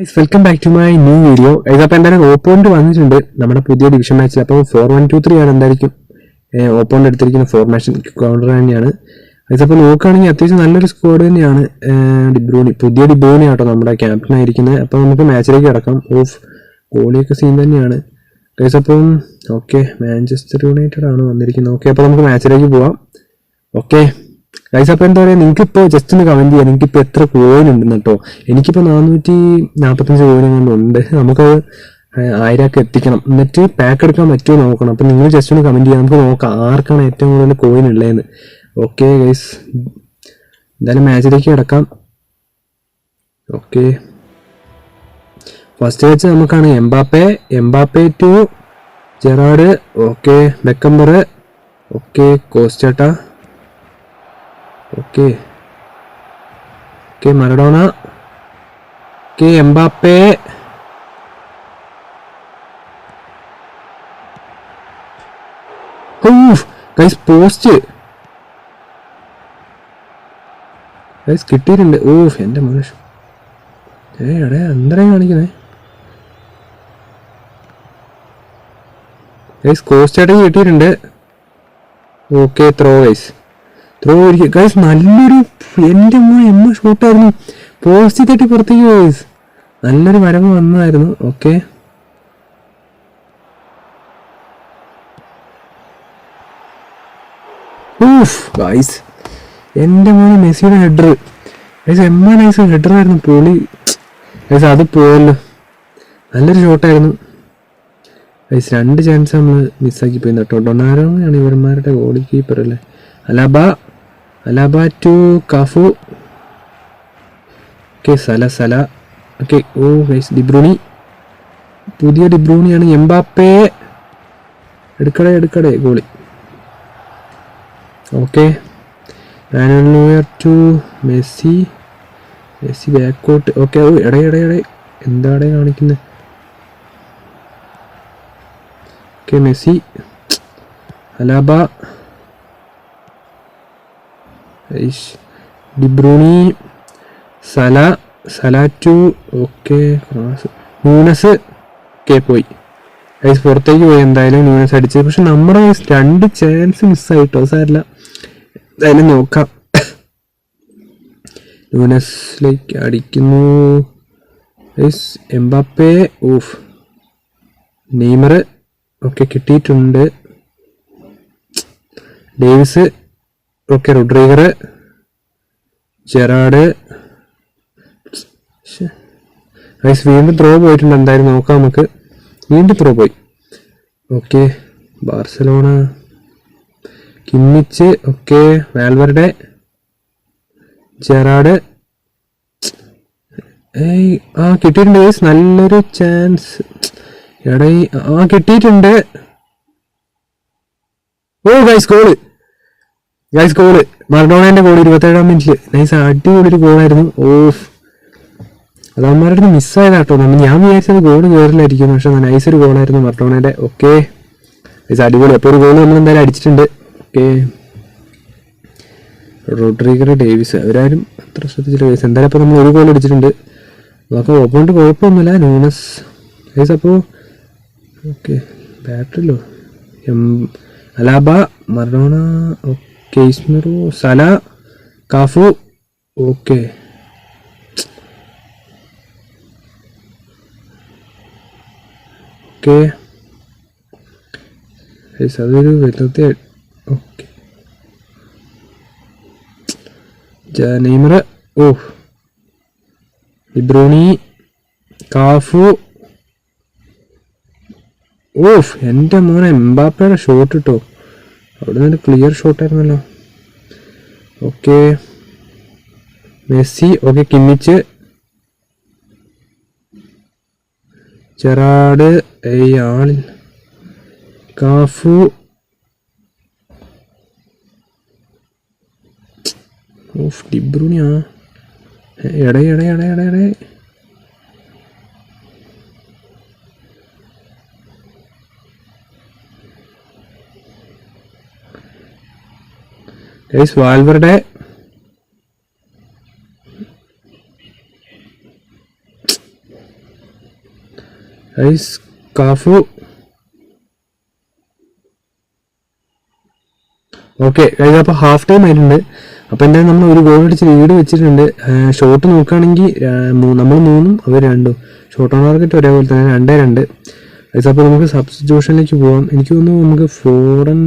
Welcome back to my new video. അപ്പോൾ എന്തായാലും ഓപ്പോണ്ട് വന്നിട്ടുണ്ട് നമ്മുടെ പുതിയ ഡിവിഷൻ മാച്ചിൽ. അപ്പോൾ 4-1-2-3 ആണ് എന്തായിരിക്കും ഓപ്പോണ്ട് എടുത്തിരിക്കുന്ന ഫോർമേഷൻ കൗണ്ടർ തന്നെയാണ്. അപ്പോൾ നോക്കുകയാണെങ്കിൽ അത്യാവശ്യം നല്ലൊരു സ്ക്വാഡ് തന്നെയാണ്. പുതിയ ഡിബ്രൂണി ആട്ടോ നമ്മുടെ ക്യാപ്റ്റൻ ആയിരിക്കുന്നത്. അപ്പോൾ നമുക്ക് മാച്ചിലേക്ക് കിടക്കാം. ഗോളിയൊക്കെ സീൻ തന്നെയാണ് ഗൈസ്. അപ്പം ഓക്കെ, മാഞ്ചസ്റ്റർ യുണൈറ്റഡ് ആണ് വന്നിരിക്കുന്നത്. ഓക്കെ, അപ്പോൾ നമുക്ക് മാച്ചിലേക്ക് പോവാം. ഓക്കെ ഗൈസ്, അപ്പോൾ എന്താ പറയുക, നിങ്ങൾക്കിപ്പോൾ ജസ്റ്റ് ഒന്ന് കമൻറ്റ് ചെയ്യാം നിങ്ങൾക്കിപ്പോൾ എത്ര കോയിൻ ഉണ്ടെന്ന് കേട്ടോ. എനിക്കിപ്പോൾ 445 കോയിൻ ഉണ്ട്. നമുക്ക് 1000 എത്തിക്കണം, എന്നിട്ട് പാക്ക് എടുക്കാൻ പറ്റുമോ നോക്കണം. അപ്പോൾ നിങ്ങൾ ജസ്റ്റ് ഒന്ന് കമൻറ്റ് ചെയ്യാം, നമുക്ക് നോക്കാം ആർക്കാണ് ഏറ്റവും കൂടുതൽ കോയിൻ ഉള്ളതെന്ന്. ഓക്കെ ഗൈസ്, എന്തായാലും മാച്ചിലേക്ക് കിടക്കാം. ഓക്കെ, ഫസ്റ്റ് വെച്ച് നമുക്കാണ് Mbappe to Gerrard. Okay, Beckenbauer. Okay, കോസ്റ്റേട്ട. Okay Maradona. Okay, Mbappe. Guys post guys കിട്ടിയിട്ടുണ്ട്. എൻ്റെ മനുഷ്യ എടേ എന്തരേ കാണിക്കുന്നേ ഗൈസ്. കോസ്റ്റേട്ട കിട്ടിയിട്ടുണ്ട്. Okay, throw guys. നല്ലൊരു എൻ്റെ ഷൂട്ടായിരുന്നു. പോസ്റ്റ് തട്ടി പുറത്തേക്ക് ഗൈസ്. നല്ലൊരു വരവ് വന്നതായിരുന്നു. ഓക്കെ, ഗൈസ് എൻ്റെ മോനെ മെസ്സിയുടെ ഹെഡർ ഗൈസ്. നൈസ് ഹെഡറായിരുന്നു. പൊളി ഗൈസ്. അത് പോയല്ലോ, നല്ലൊരു ഷോട്ടായിരുന്നു ഗൈസ്. 2 ചാൻസ് നമ്മൾ മിസ്സാക്കി പോയി കേട്ടോ. ഡൊണാരോയാണ് ഇവന്മാരുടെ ഗോളി കീപ്പർ അല്ലേ. Alaba to Cafu. Okay, Salah. Okay, guys De Bruyne. പുതിയ ഡിബ്രൂണിയാണ്. എംബാപ്പെ എടുക്കടേ goalie. Okay, Manuel Neuer to Messi ബാക്കോട്ട്. ഓക്കെ, എടേ എന്താടെ കാണിക്കുന്നത്. Okay, Messi, Alaba, De Bruyne, Salah to. Okay, Nunez. Okay, പോയി ഗൈസ്, പുറത്തേക്ക് പോയി എന്തായാലും ന്യൂനസ് അടിച്ചത്. പക്ഷെ നമ്മുടെ 2 ചാൻസ് മിസ്സായിട്ടോ. സാരില്ല, എന്തായാലും നോക്കാം. ന്യൂനസിലേക്ക് അടിക്കുന്നു ഗൈസ്. എംബാപ്പെ. നെയ്മർ. ഓക്കെ, കിട്ടിയിട്ടുണ്ട്. Davies. Okay, Rodrygo, Gerrard. Guys വീണ്ടും ത്രോ പോയിട്ടുണ്ട്. എന്തായാലും നോക്കാം നമുക്ക്. വീണ്ടും ത്രോ പോയി. Okay, Barcelona, Kimmich. Okay, Valverde, Gerrard. കിട്ടിയിട്ടുണ്ട് ഗൈസ്. നല്ലൊരു ചാൻസ്. കിട്ടിയിട്ടുണ്ട്. ഗൈസ് ഗോള് മറഡോണേന്റെ ഗോൾ 27-ാം മിനിറ്റില്. നൈസ്, അടിപൊളി ഒരു ഗോളായിരുന്നു. അത് അമ്മമാരുടെ മിസ്സായതാട്ടോ. ഞാൻ വിചാരിച്ചത് ഗോള് കയറില്ലായിരിക്കും, പക്ഷെ നൈസ് ഒരു ഗോളായിരുന്നു മറഡോണേന്റെ. ഓക്കെ ഗൈസ്, അടിപൊളി. അപ്പോൾ ഒരു ഗോൾ നമ്മൾ എന്തായാലും അടിച്ചിട്ടുണ്ട്. ഓക്കെ, റോഡ്രിഗർ, ഡേവിസ് അവരാരും അത്ര ശ്രദ്ധിച്ചില്ല ഗൈസ്. എന്തായാലും അപ്പോൾ നമ്മൾ ഒരു ഗോൾ അടിച്ചിട്ടുണ്ട്. അപ്പോൾ ഓപ്പോണ്ട് കുഴപ്പമൊന്നുമില്ല. Nunez guys. അപ്പോൾ ഓക്കെ, ബാറ്ററിലോ അലാബ, മറഡോണ. ഓക്കെ, ഇസ്മിറോ, സല, കാഫു. ഓക്കെ, അതൊരു വെറുതെ. Okay, Neymar. De Bruyne, Cafu. എൻ്റെ മോനെ എംബാപ്പയുടെ ഷോട്ട് ഇട്ടോ. അവിടെ നിന്ന് ക്ലിയർ ഷോട്ടായിരുന്നല്ലോ. Okay, Messi. Okay, Kimmich, Gerrard. ആളിൽ കാഫു. ഡിബ്രൂണിയാ. എടേ guys. Valverde. Guys Cafu. Okay guys, അപ്പോൾ ഹാഫ് ടൈം ആയിട്ടുണ്ട്. അപ്പോൾ എന്തായാലും നമ്മൾ ഒരു ഗോൾ അടിച്ച് ലീഡ് വെച്ചിട്ടുണ്ട്. ഷോട്ട് നോക്കുകയാണെങ്കിൽ നമ്മൾ 3 അവർ 2. ഷോട്ട് ഓൺ ടാർഗറ്റ് ഒരേപോലെ തന്നെ 2-2. ഗൈസ് അപ്പോൾ നമുക്ക് സബ്സ്റ്റിറ്റ്യൂഷനിലേക്ക് പോകാം. എനിക്ക് തോന്നുന്നു നമുക്ക് ഫോറൻ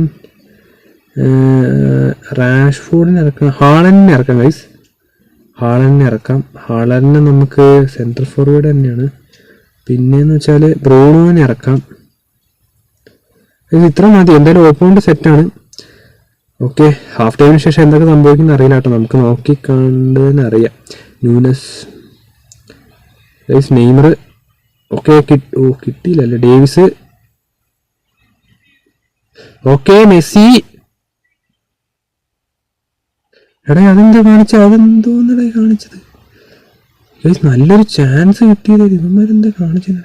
റാഷ്ഫോർഡിനെ ഇറക്കാം, ഹാളൻഡിനെ ഇറക്കാം ഗൈസ്. ഹാളൻഡിനെ ഇറക്കാം. ഹാളൻഡിനെ നമുക്ക് സെൻട്രൽ ഫോർവേഡ് തന്നെയാണ്. പിന്നെയെന്ന് വെച്ചാൽ ബ്രൂണോനെ ഇറക്കാം. ഇത്ര മതി. എന്തായാലും ഓപ്പോണ്ട് സെറ്റാണ്. ഓക്കെ, ഹാഫ് ടൈമിന് ശേഷം എന്തൊക്കെ സംഭവിക്കുന്ന അറിയില്ല കേട്ടോ, നമുക്ക് നോക്കി കണ്ടതിന് അറിയാം. Nunez guys, Neymar. ഓക്കെ കിട്ടിയില്ലല്ലേ. ഡേവിസ്. Okay Messi. എടാ അതെന്താ കാണിച്ചത്? അതെന്തോന്നടേ കാണിച്ചത് ഗൈസ്? നല്ലൊരു ചാൻസ് കിട്ടിയത് ഇവന്മാരെന്താ കാണിച്ചത്?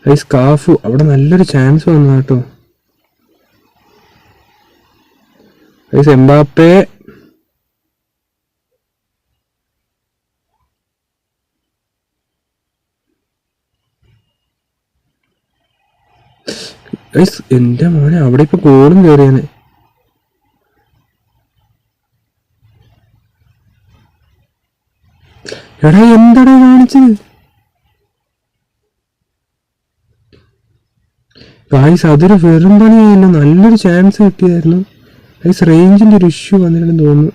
ഗൈസ് കാഫു അവിടെ നല്ലൊരു ചാൻസ് വന്നു കേട്ടോ. Guys Mbappe. ഗൈസ് എൻ്റെ മോനെ അവിടെ ഇപ്പൊ ഗോളും കയറിയാനെ. എടാ എന്താടാ കാണിച്ചത്? ഗൈസ് അതൊരു വെറും പണിയായല്ലോ. നല്ലൊരു ചാൻസ് കിട്ടിയതായിരുന്നു. ഗൈസ് റേഞ്ചിന്റെ ഒരു ഇഷ്യൂ വന്നിട്ടുണ്ടെന്ന് തോന്നുന്നു.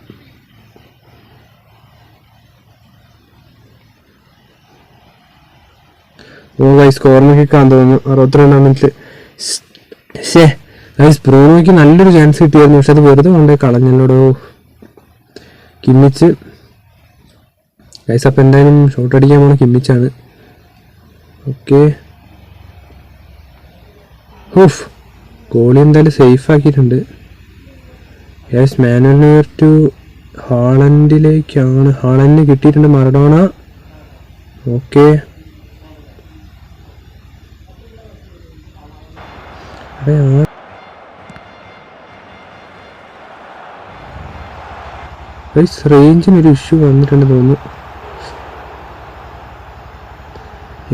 ഓ ഗൈസ് കോർണർ കിക്കാന്ന് തോന്നുന്നു 62-ാം മിനിറ്റിൽ. ഗൈസ് ബ്രൂണോയ്ക്ക് നല്ലൊരു ചാൻസ് കിട്ടിയായിരുന്നു, പക്ഷെ അത് വെറുതെ കൊണ്ടേ കളഞ്ഞല്ലോടോ. കിമ്മിച്ച്. ഗൈസ് അപ്പം എന്തായാലും ഷോട്ട് അടിക്കാൻ പോണ കിമ്മിച്ചാണ്. ഓക്കെ, ഓഫ് ഗോളി എന്തായാലും സേഫ് ആക്കിയിട്ടുണ്ട്. യെസ്, മാനുവൽ ടു ഹാളൻഡിലേക്കാണ്. ഹാളൻഡിന് കിട്ടിയിട്ടുണ്ട് മറഡോണ. ഓക്കെ, റേഞ്ചിനൊരു ഇഷ്യൂ വന്നിട്ടുണ്ട് തോന്നുന്നു.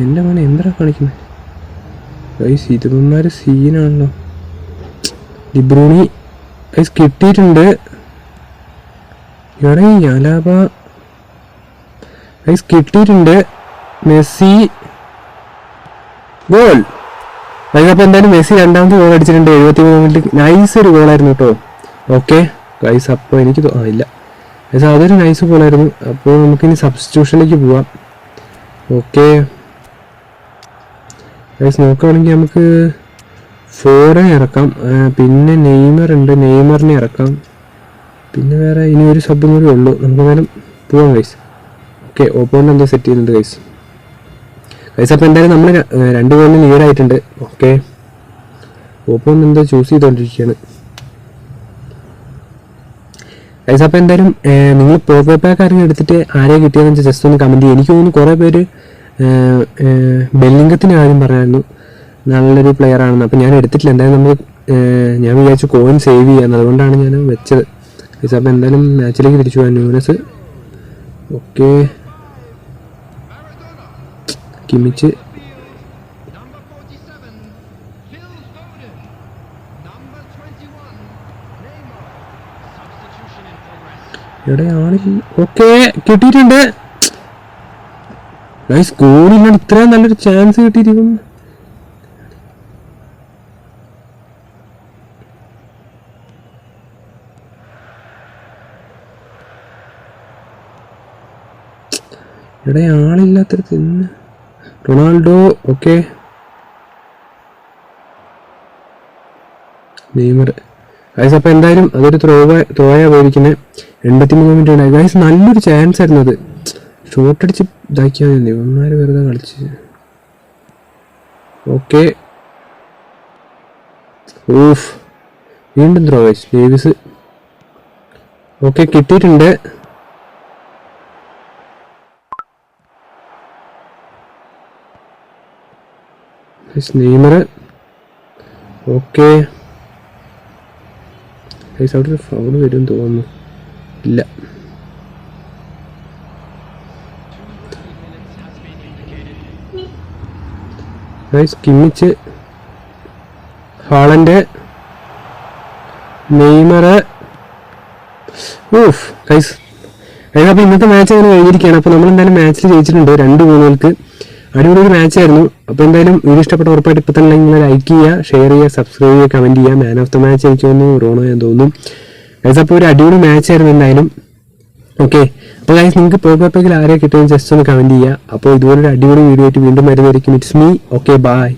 എൻ്റെ മോനെ എന്താ കാണിക്കുന്നത്? ഗൈസ് ഇരുപന്മാര് സീനാണല്ലോ. ഡിബ്രൂണി ഗൈസ് കിട്ടിയിട്ടുണ്ട്. ഇവിടെ അലാബ ഗൈസ് കിട്ടിയിട്ടുണ്ട്. Messi goal. ഗൈസ് അപ്പോൾ എന്തായാലും മെസ്സി രണ്ടാമത്തെ ഗോൾ അടിച്ചിട്ടുണ്ട് 73 മിനിറ്റ്. നൈസ് ഒരു ഗോളായിരുന്നു കേട്ടോ. ഓക്കെ ഗൈസ്, അപ്പോൾ എനിക്ക് ഇല്ല ഗൈസ് അതൊരു നൈസ് ഗോളായിരുന്നു. അപ്പോൾ നമുക്കിനി സബ്സ്റ്റിറ്റ്യൂഷനിലേക്ക് പോവാം. ഓക്കെ ഗൈസ് നോക്കുകയാണെങ്കിൽ നമുക്ക് ഫോറിനെ ഇറക്കാം. പിന്നെ നെയ്മർ ഉണ്ട്, നെയ്മറിനെ ഇറക്കാം. പിന്നെ വേറെ ഇനി ഒരു സബും കൂടി ഉള്ളൂ. നമുക്ക് എന്തായാലും പോവാം ഗൈസ്. ഓക്കെ, ഓപ്പോണ്ട് എന്തോ സെറ്റ് ചെയ്യുന്നുണ്ട് ഗൈസ്. ഗൈസ് അപ്പോൾ എന്തായാലും നമ്മൾ 2 ഗോളിന് ലീഡായിട്ടുണ്ട്. ഓക്കെ, ഓപ്പോണ്ട് എന്തോ ചൂസ് ചെയ്തുകൊണ്ടിരിക്കുകയാണ് ഗൈസ്. അപ്പോൾ എന്തായാലും നിങ്ങൾ പോപ്പോ പാക്ക് ആരെങ്കിലും എടുത്തിട്ട് ആരെയും കിട്ടിയതെന്ന് വെച്ചാൽ ജസ്റ്റ് ഒന്ന് കമൻറ്റ് ചെയ്യുക. എനിക്ക് തോന്നുന്നു കുറേ പേര് ബെല്ലിംഗത്തിൻ്റെ കാര്യം പറയായിരുന്നു, നല്ലൊരു പ്ലെയർ ആണെന്ന്. അപ്പം ഞാൻ എടുത്തിട്ടില്ല. എന്തായാലും നമുക്ക് ഞാൻ വിചാരിച്ചു കോയിൻ സേവ് ചെയ്യാമെന്ന്, അതുകൊണ്ടാണ് ഞാൻ വെച്ചത്. അപ്പം എന്തായാലും മാച്ചിലേക്ക് തിരിച്ചു പോകാൻ. ന്യൂനസ്. Okay, Kimmich. എവിടെയാണില്ല. ഓക്കെ കിട്ടിയിട്ടുണ്ട്. ഗൈസ് ഗോളില്ലാണ്ട് ഇത്രയും നല്ലൊരു ചാൻസ് കിട്ടിയിരിക്കുന്നു. ഇവിടെ ആളില്ലാത്തടത്ത് റൊണാൾഡോ. Okay, Neymar. ഗൈസ് അപ്പോൾ എന്തായാലും അതൊരു ത്രോയാ പോയിരിക്കുന്നത്. 83 മിനിറ്റ് ഉണ്ടായി ഗൈസ്. നല്ലൊരു ചാൻസ് ആയിരുന്നു അത്. ഷോട്ട് അടിച്ച് ഇതാക്കിയാൽ മതി, ഇവന്മാർ വെറുതെ കളിച്ച്. ഓക്കെ, ഓഫ് വീണ്ടും ത്രോ ഗൈസ്. ഡേവിസ്. ഓക്കെ കിട്ടിയിട്ടുണ്ട്. നെയ്മർ. ഓക്കെ ഗൈസ് അവിടെ ഒരു ഫൗൾ വരും തോന്നുന്നു. ഇല്ല. Kimmich, Haaland, Neymar. Of guys, അപ്പോൾ ഇന്നത്തെ മാച്ച് അങ്ങനെ കഴിഞ്ഞിരിക്കുകയാണ്. അപ്പോൾ നമ്മളെന്തായാലും മാച്ചിൽ ജയിച്ചിട്ടുണ്ട് 2 ഗോളുകൾക്ക്. അടിപൊളി ഒരു മാച്ചായിരുന്നു. അപ്പോൾ എന്തായാലും വീഡിയോ ഇഷ്ടപ്പെട്ട ഉറപ്പായിട്ട് ഇപ്പോൾ തന്നെ നിങ്ങൾ ലൈക്ക് ചെയ്യുക, ഷെയർ ചെയ്യുക, സബ്സ്ക്രൈബ് ചെയ്യുക, കമൻറ്റ് ചെയ്യുക. മാൻ ഓഫ് ദ മാച്ച് എനിക്ക് തോന്നുന്നു റോണോ എന്ന് തോന്നുന്നു ഗൈസ്. അപ്പോൾ ഒരു അടിപൊളി മാച്ചായിരുന്നു എന്തായാലും. ഓക്കെ, അപ്പോൾ ഗൈസ് നിങ്ങൾക്ക് പേപ്പേക്കിൽ ആരെയാണ് കിട്ടുന്നത് ജസ്റ്റ് ഒന്ന് കമൻറ്റ് ചെയ്യുക. അപ്പോൾ ഇതുപോലൊരു അടിപൊളി വീഡിയോ ആയിട്ട് വീണ്ടും വരുന്നതായിരിക്കും. It's me. Okay, by.